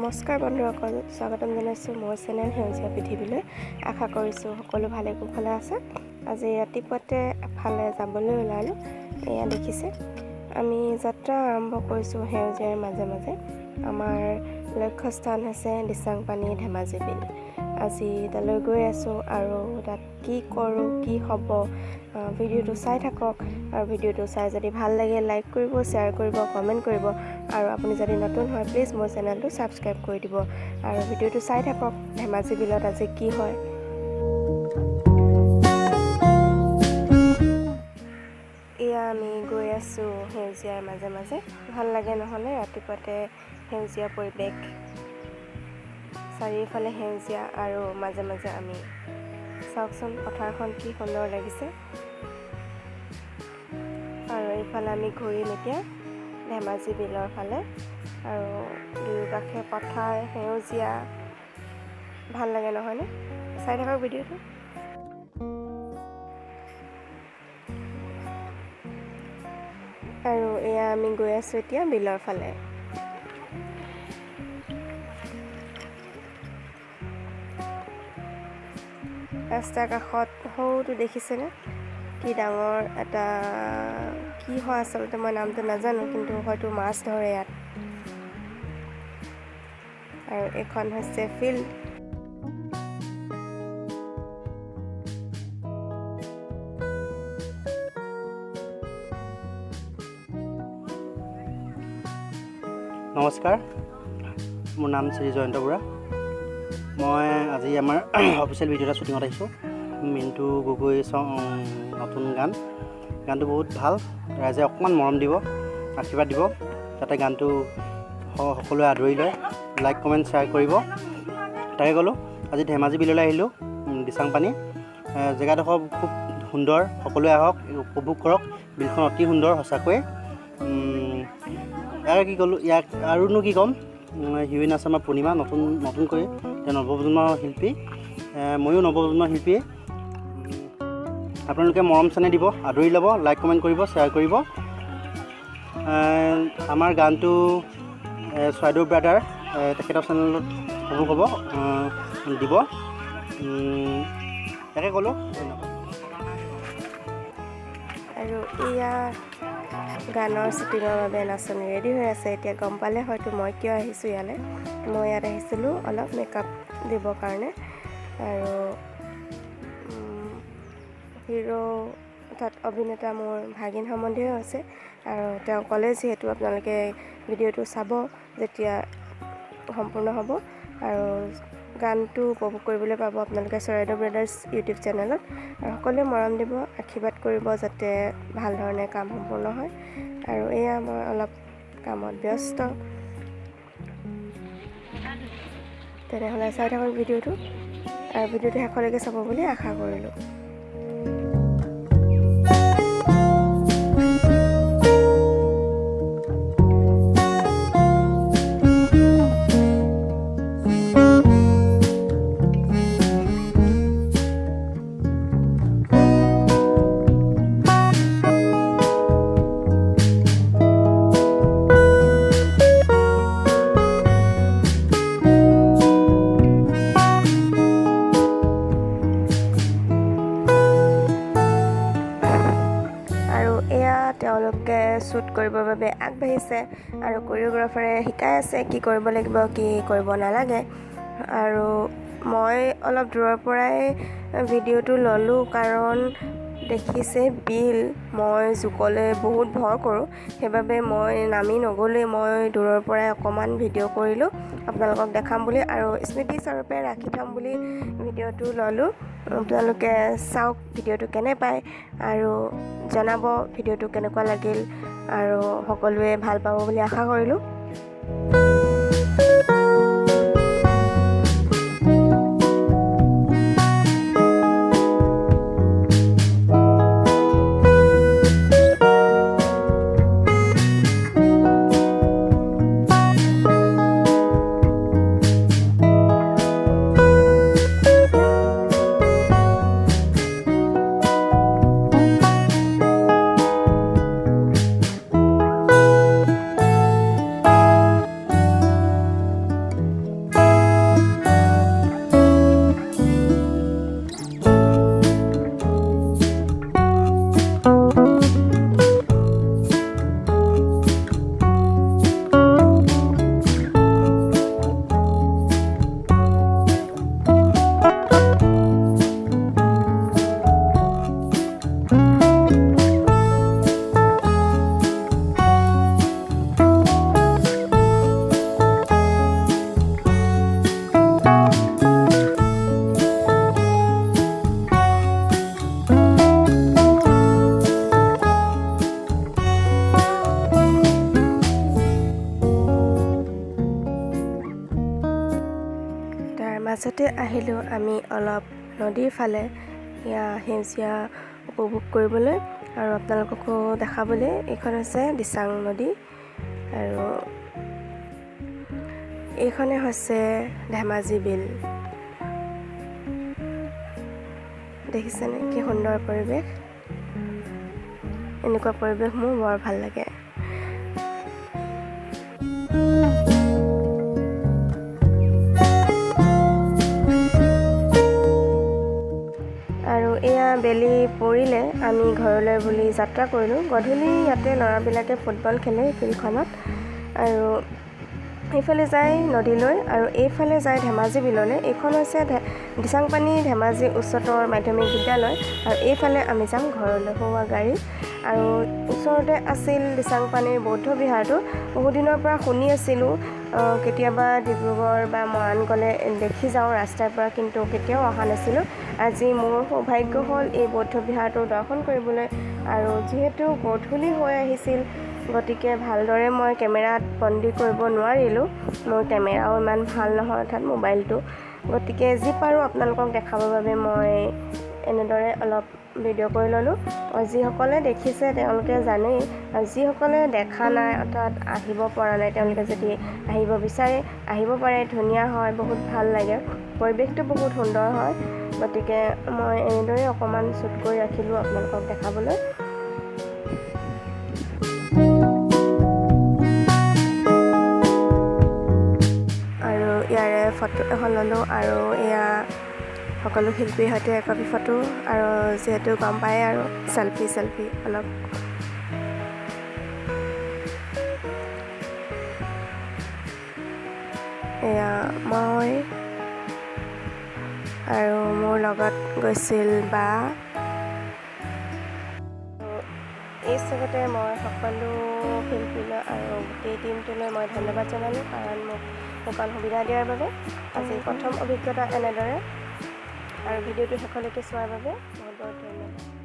নমস্কাৰ বন্ধুসকল, স্বাগতম জনাইছোঁ মোৰ চেনেল সেউজীয়া পৃথিৱীলৈ। আশা কৰিছোঁ সকলো ভালে কুশলে আছে। আজি ৰাতিপুৱাতে এফালে যাবলৈ ওলালোঁ। এয়া দেখিছে, আমি যাত্ৰা আৰম্ভ কৰিছোঁ সেউজীয়াৰ মাজে মাজে। আমাৰ লক্ষ্যস্থান হৈছে দিচাংপানী ধেমাজি বিল। আজি তালৈ গৈ আছোঁ আৰু তাত কি কৰোঁ, কি হ'ব, ভিডিঅ'টো চাই থাকক। আৰু ভিডিঅ'টো চাই যদি ভাল লাগে লাইক কৰিব, শ্বেয়াৰ কৰিব, কমেণ্ট কৰিব। আৰু আপুনি যদি নতুন হয় প্লিজ মোৰ চেনেলটো ছাবস্ক্ৰাইব কৰি দিব। আৰু ভিডিঅ'টো চাই থাকক, ধেমাজি বিলত আজি কি হয়। এয়া আমি গৈ আছোঁ সেউজীয়াৰ মাজে মাজে। ভাল লাগে নহ'লে ৰাতিপুৱাতে সেউজীয়া পৰিৱেশ, চাৰিওফালে সেউজীয়া আৰু মাজে মাজে আমি চাওকচোন পথাৰখন কি সুন্দৰ লাগিছে। আৰু এইফালে আমি ঘূৰিম এতিয়া ধেমাজি বিলৰ ফালে। আৰু দুয়োকাষে পথাৰ, সেউজীয়া, ভাল লাগে নহয়নে? চাই থাকক ভিডিঅ'টো। আৰু এয়া আমি গৈ আছোঁ এতিয়া বিলৰ ফালে। ৰাস্তাৰ কাষত সৰুটো দেখিছেনে? কি ডাঙৰ এটা কি হয় আচলতে মই নামটো নাজানো, কিন্তু হয়তো মাছ ধৰে ইয়াত। আৰু এইখন হৈছে ফিল্ড। নমস্কাৰ, মোৰ নাম শ্ৰী জয়ন্ত বৰা। মই আজি আমাৰ অফিচিয়েল ভিডিঅ' এটা শ্বুটিঙত আহিছোঁ। মিণ্টু গগৈ নতুন গানটো বহুত ভাল। ৰাইজে অকণমান মৰম দিব, আশীৰ্বাদ দিব, যাতে গানটো সকলোৱে আদৰি লয়। লাইক কমেণ্ট শ্বেয়াৰ কৰিব। তাকে ক'লোঁ, আজি ধেমাজি বিললৈ আহিলোঁ, দিচাংপানী। জেগাডোখৰ খুব সুন্দৰ, সকলোৱে আহক, উপভোগ কৰক। বিলখন অতি সুন্দৰ সঁচাকৈ। ইয়াকে কি ক'লোঁ, ইয়াক আৰুনো কি ক'ম। হিৰইন আছে আমাৰ পূৰ্ণিমা, নতুনকৈ তেওঁ নৱপ্ৰজন্মৰ শিল্পী, ময়ো নৱপ্ৰজন্মৰ শিল্পীয়ে। আপোনালোকে মৰম চেনেহ দিব, আদৰি ল'ব, লাইক কমেণ্ট কৰিব, শ্বেয়াৰ কৰিব। আমাৰ গানটো চৰাইদেউ ব্ৰাদাৰ তেখেতৰ চেনেলত উপভোগ হ'ব, দিব। তাকে ক'লোঁ, ধন্যবাদ। আৰু এয়া গানৰ শ্বুটিঙৰ বাবে নাচনি ৰেডি হৈ আছে। এতিয়া গম পালে হয়তো মই কিয় আহিছোঁ ইয়ালৈ। মই ইয়াত আহিছিলোঁ অলপ মেকআপ দিবৰ কাৰণে। আৰু হিৰো অৰ্থাৎ অভিনেতা মোৰ ভাগিন সম্বন্ধীয় হৈছে। আৰু তেওঁ ক'লে যিহেতু আপোনালোকে ভিডিঅ'টো চাব যেতিয়া সম্পূৰ্ণ হ'ব। আৰু গানটো উপভোগ কৰিবলৈ পাব আপোনালোকে চৰাইদেউ ব্ৰাদাৰ্ছ ইউটিউব চেনেলত। আৰু সকলোৱে মৰম দিব, আশীৰ্বাদ কৰিব, যাতে ভাল ধৰণে কাম সম্পূৰ্ণ হয়। আৰু এয়া মই অলপ কামত ব্যস্ত। তেনেহ'লে চাই থাকক ভিডিঅ'টো, আৰু ভিডিঅ'টো শেষলৈকে চাব বুলি আশা কৰিলোঁ। তেওঁলোকে শ্বুট কৰিবৰ বাবে আগবাঢ়িছে আৰু কোৰিঅ'গ্ৰাফাৰে শিকাই আছে কি কৰিব লাগিব, কি কৰিব নালাগে। আৰু মই অলপ দূৰৰ পৰাই ভিডিঅ'টো ল'লোঁ, কাৰণ দেখিছে বিল, মই জোকলৈ বহুত ভয় কৰোঁ। সেইবাবে মই নামি নগ'লেই মই দূৰৰ পৰাই অকণমান ভিডিঅ' কৰিলোঁ আপোনালোকক দেখাম বুলি, আৰু স্মৃতিস্বৰূপে ৰাখি থ'ম বুলি ভিডিঅ'টো ল'লোঁ। আপোনালোকে চাওক ভিডিঅ'টো কেনে পায় আৰু জনাব ভিডিঅ'টো কেনেকুৱা লাগিল, আৰু সকলোৱে ভাল পাব বুলি আশা কৰিলোঁ। মাজতে আহিলোঁ আমি অলপ নদীৰ ফালে সেউজীয়া উপভোগ কৰিবলৈ আৰু আপোনালোককো দেখাবলৈ। এইখন হৈছে দিচাং নদী আৰু এইখনে হৈছে ধেমাজি বিল। দেখিছেনে কি সুন্দৰ পৰিৱেশ। এনেকুৱা পৰিৱেশ মোৰ বৰ ভাল লাগে। আৰু এয়া বেলি পৰিলে আমি ঘৰলৈ বুলি যাত্ৰা কৰিলোঁ। গধূলি ইয়াতে ল'ৰাবিলাকে ফুটবল খেলে ফিল্ডখনত আৰু এইফালে যায় নদীলৈ আৰু এইফালে যায় ধেমাজি বিললৈ। এইখন হৈছে দিচাংপানী ধেমাজি উচ্চতৰ মাধ্যমিক বিদ্যালয় আৰু এইফালে আমি যাম ঘৰলৈ হোৱা গাড়ী। আৰু ওচৰতে আছিল দিচাংপানীৰ বৌদ্ধ বিহাৰটো। বহুদিনৰ পৰা শুনি আছিলোঁ, কেতিয়াবা ডিব্ৰুগড় বা মৰাণ গ'লে দেখি যাওঁ ৰাস্তাৰ পৰা, কিন্তু কেতিয়াও অহা নাছিলোঁ। আজি মোৰ সৌভাগ্য হ'ল এই বৌদ্ধ বিহাৰটোৰ দৰ্শন কৰিবলৈ। আৰু যিহেতু গধূলি হৈ আহিছিল গতিকে ভালদৰে মই কেমেৰাত বন্দী কৰিব নোৱাৰিলোঁ। মোৰ কেমেৰাও ইমান ভাল নহয়, অৰ্থাৎ মোবাইলটো। গতিকে যি পাৰোঁ আপোনালোকক দেখাবৰ বাবে মই এনেদৰে অলপ ভিডিঅ' কৰি ল'লোঁ। যিসকলে দেখিছে তেওঁলোকে জানেই, আৰু যিসকলে দেখা নাই অৰ্থাৎ আহিব পৰা নাই তেওঁলোকে যদি আহিব বিচাৰে আহিব পাৰে। ধুনীয়া হয়, বহুত ভাল লাগে, পৰিৱেশটো বহুত সুন্দৰ হয়। গতিকে মই এনেদৰে অকণমান শ্বুট কৰি ৰাখিলোঁ আপোনালোকক দেখাবলৈ। আৰু ইয়াৰে ফটো এখন ল'লোঁ আৰু এয়া সকলো শিল্পীৰ সৈতে একপি ফটো। আৰু যিহেতু গম পায় আৰু চেলফি অলপ। এয়া মই আৰু মোৰ লগত গৈছিল বা। এই চবতে মই সকলো শিল্পীলৈ আৰু গোটেই টিমটোলৈ মই ধন্যবাদ জনালোঁ, কাৰণ মোক সেইকণ সুবিধা দিয়াৰ বাবে। আজি প্ৰথম অভিজ্ঞতা এনেদৰে, আৰু ভিডিঅ'টো শেষলৈকে চোৱাৰ বাবে বহুত বহুত ধন্যবাদ।